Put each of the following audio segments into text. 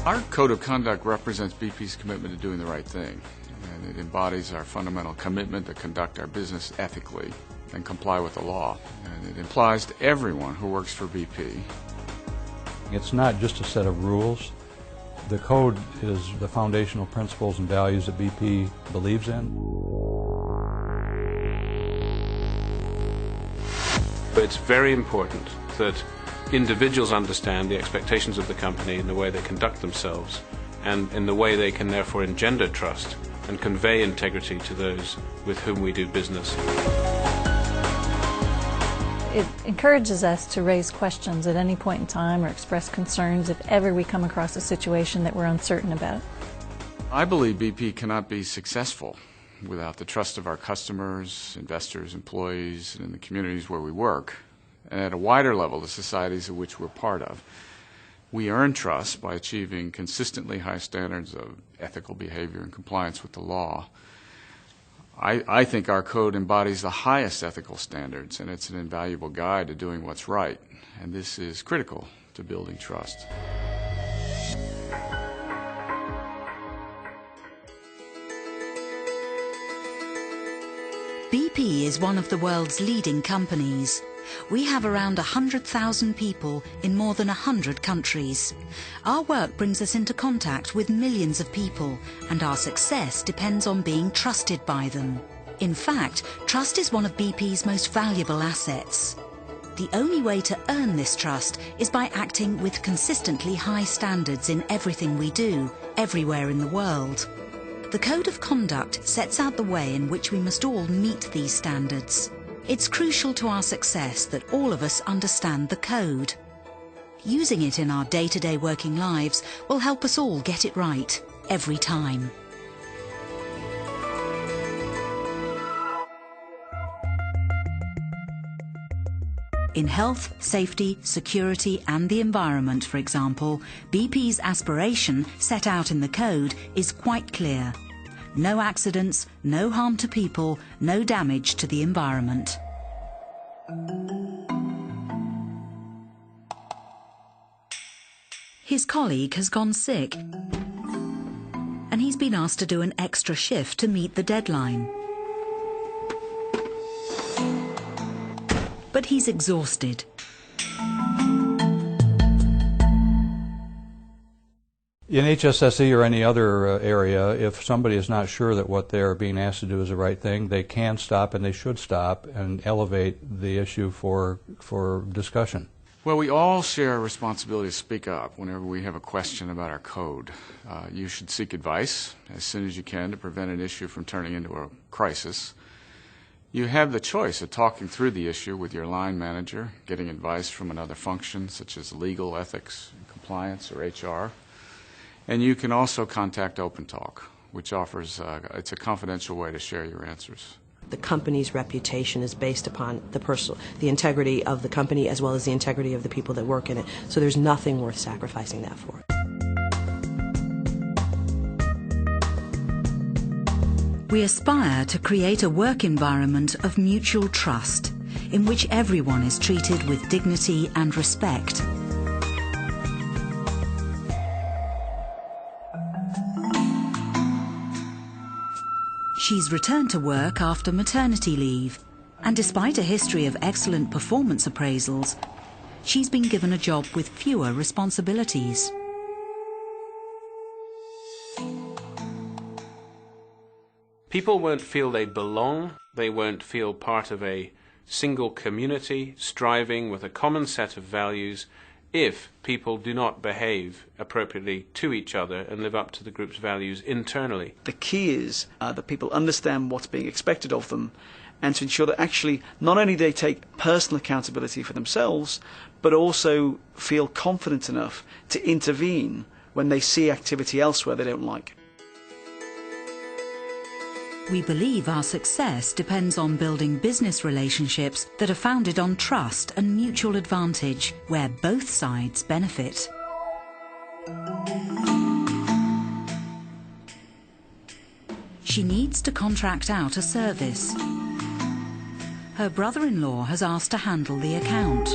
Our code of conduct represents BP's commitment to doing the right thing, and it embodies our fundamental commitment to conduct our business ethically and comply with the law. And it applies to everyone who works for BP. It's not just a set of rules. The code is the foundational principles and values that BP believes in. It's very important that individuals understand the expectations of the company in the way they conduct themselves and in the way they can therefore engender trust and convey integrity to those with whom we do business. It encourages us to raise questions at any point in time or express concerns if ever we come across a situation that we're uncertain about. I believe BP cannot be successful without the trust of our customers, investors, employees, and in the communities where we work, and at a wider level, the societies of which we're part of. We earn trust by achieving consistently high standards of ethical behavior and compliance with the law. I think our code embodies the highest ethical standards, and it's an invaluable guide to doing what's right, and this is critical to building trust. BP is one of the world's leading companies. We have around 100,000 people in more than 100 countries. Our work brings us into contact with millions of people, and our success depends on being trusted by them. In fact, trust is one of BP's most valuable assets. The only way to earn this trust is by acting with consistently high standards in everything we do, everywhere in the world. The Code of Conduct sets out the way in which we must all meet these standards. It's crucial to our success that all of us understand the code. Using it in our day-to-day working lives will help us all get it right, every time. In health, safety, security and the environment, for example, BP's aspiration, set out in the code, is quite clear. No accidents, no harm to people, no damage to the environment. His colleague has gone sick, and he's been asked to do an extra shift to meet the deadline. But he's exhausted. In HSSE or any other area, if somebody is not sure that what they're being asked to do is the right thing, they can stop and they should stop and elevate the issue for discussion. Well, we all share a responsibility to speak up whenever we have a question about our code. You should seek advice as soon as you can to prevent an issue from turning into a crisis. You have the choice of talking through the issue with your line manager, getting advice from another function such as legal, ethics, compliance, or HR. And you can also contact OpenTalk, which offers it's a confidential way to share your answers. The company's reputation is based upon the integrity of the company as well as the integrity of the people that work in it. So there's nothing worth sacrificing that for. We aspire to create a work environment of mutual trust, in which everyone is treated with dignity and respect. She's returned to work after maternity leave, and despite a history of excellent performance appraisals, she's been given a job with fewer responsibilities. People won't feel they belong, they won't feel part of a single community striving with a common set of values if people do not behave appropriately to each other and live up to the group's values internally. The key is that people understand what's being expected of them, and to ensure that actually not only they take personal accountability for themselves, but also feel confident enough to intervene when they see activity elsewhere they don't like. We believe our success depends on building business relationships that are founded on trust and mutual advantage, where both sides benefit. She needs to contract out a service. Her brother-in-law has asked to handle the account.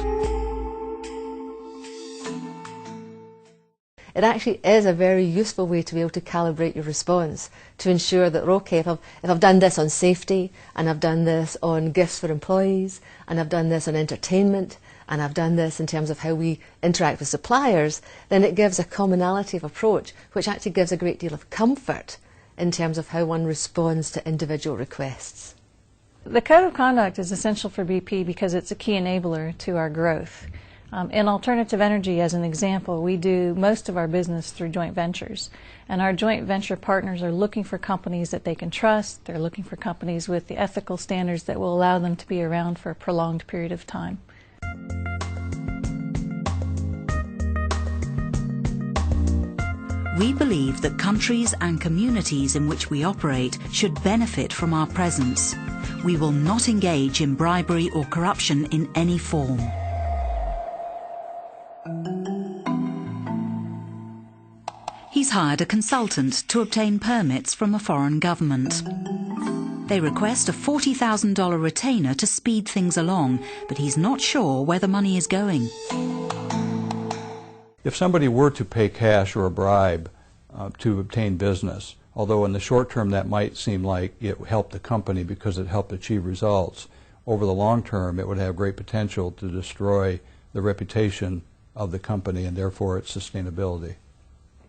it actually is a very useful way to be able to calibrate your response to ensure that, okay, if I've done this on safety, and I've done this on gifts for employees, and I've done this on entertainment, and I've done this in terms of how we interact with suppliers, then it gives a commonality of approach, which actually gives a great deal of comfort in terms of how one responds to individual requests. The Code of Conduct is essential for BP because it's a key enabler to our growth. In alternative energy, as an example, we do most of our business through joint ventures. And our joint venture partners are looking for companies that they can trust. They're looking for companies with the ethical standards that will allow them to be around for a prolonged period of time. We believe that countries and communities in which we operate should benefit from our presence. We will not engage in bribery or corruption in any form. He's hired a consultant to obtain permits from a foreign government. They request a $40,000 retainer to speed things along, but he's not sure where the money is going. If somebody were to pay cash or a bribe to obtain business, although in the short term that might seem like it helped the company because it helped achieve results, over the long term it would have great potential to destroy the reputation of the company and therefore its sustainability.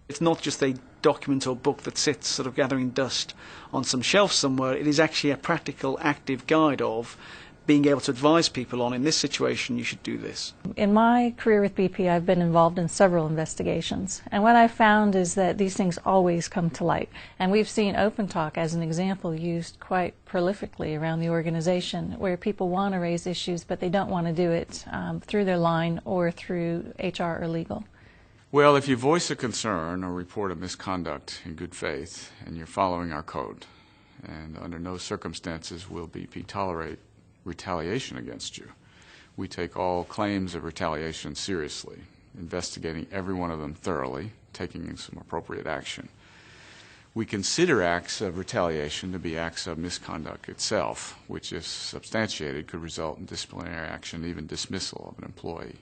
It's not just a document or book that sits sort of gathering dust on some shelf somewhere. It is actually a practical, active guide of being able to advise people on, in this situation, you should do this. In my career with BP, I've been involved in several investigations. And what I've found is that these things always come to light. And we've seen OpenTalk, as an example, used quite prolifically around the organization, where people want to raise issues, but they don't want to do it through their line or through HR or legal. Well, if you voice a concern or report a misconduct in good faith, and you're following our code, and under no circumstances will BP tolerate retaliation against you. We take all claims of retaliation seriously, investigating every one of them thoroughly, taking some appropriate action. We consider acts of retaliation to be acts of misconduct itself, which, if substantiated, could result in disciplinary action, even dismissal of an employee.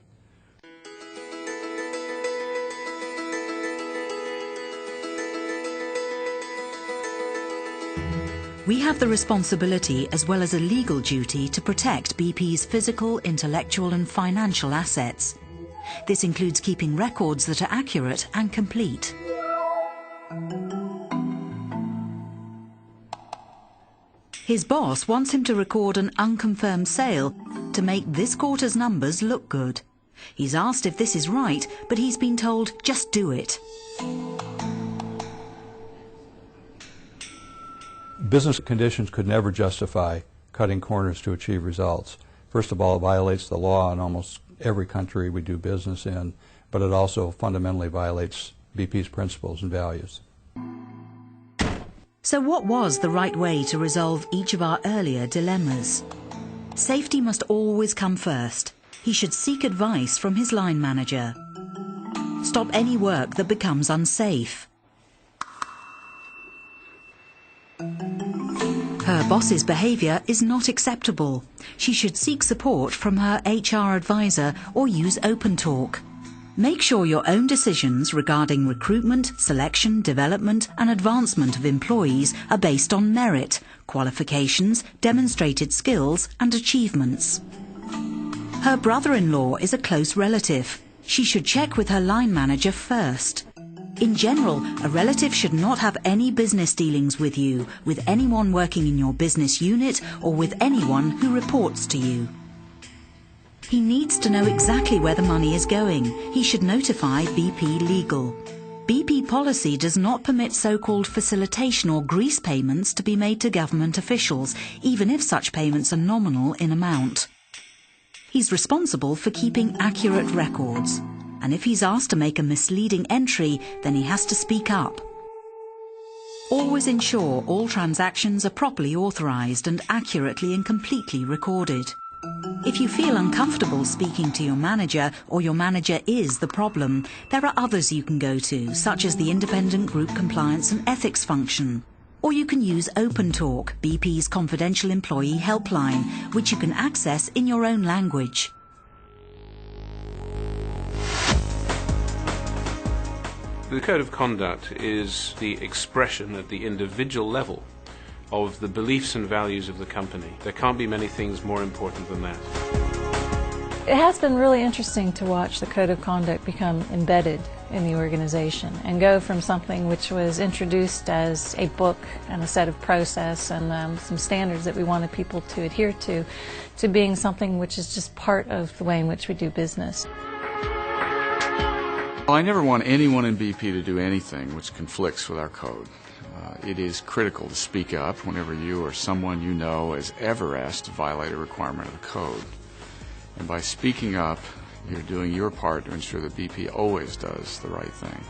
We have the responsibility as well as a legal duty to protect BP's physical, intellectual and financial assets. This includes keeping records that are accurate and complete. His boss wants him to record an unconfirmed sale to make this quarter's numbers look good. He's asked if this is right, but he's been told, just do it. Business conditions could never justify cutting corners to achieve results. First of all, it violates the law in almost every country we do business in, but it also fundamentally violates BP's principles and values. So what was the right way to resolve each of our earlier dilemmas? Safety must always come first. He should seek advice from his line manager. Stop any work that becomes unsafe. Her boss's behaviour is not acceptable. She should seek support from her HR advisor or use OpenTalk. Make sure your own decisions regarding recruitment, selection, development and advancement of employees are based on merit, qualifications, demonstrated skills and achievements. Her brother-in-law is a close relative. She should check with her line manager first. In general, a relative should not have any business dealings with you, with anyone working in your business unit, or with anyone who reports to you. He needs to know exactly where the money is going. He should notify BP Legal. BP policy does not permit so-called facilitation or grease payments to be made to government officials, even if such payments are nominal in amount. He's responsible for keeping accurate records. And if he's asked to make a misleading entry, then he has to speak up. Always ensure all transactions are properly authorised and accurately and completely recorded. If you feel uncomfortable speaking to your manager, or your manager is the problem, there are others you can go to, such as the Independent Group Compliance and Ethics function. Or you can use OpenTalk, BP's confidential employee helpline, which you can access in your own language. The code of conduct is the expression at the individual level of the beliefs and values of the company. There can't be many things more important than that. It has been really interesting to watch the code of conduct become embedded in the organization and go from something which was introduced as a book and a set of process and some standards that we wanted people to adhere to being something which is just part of the way in which we do business. Well, I never want anyone in BP to do anything which conflicts with our code. It is critical to speak up whenever you or someone you know is ever asked to violate a requirement of the code. And by speaking up, you're doing your part to ensure that BP always does the right thing.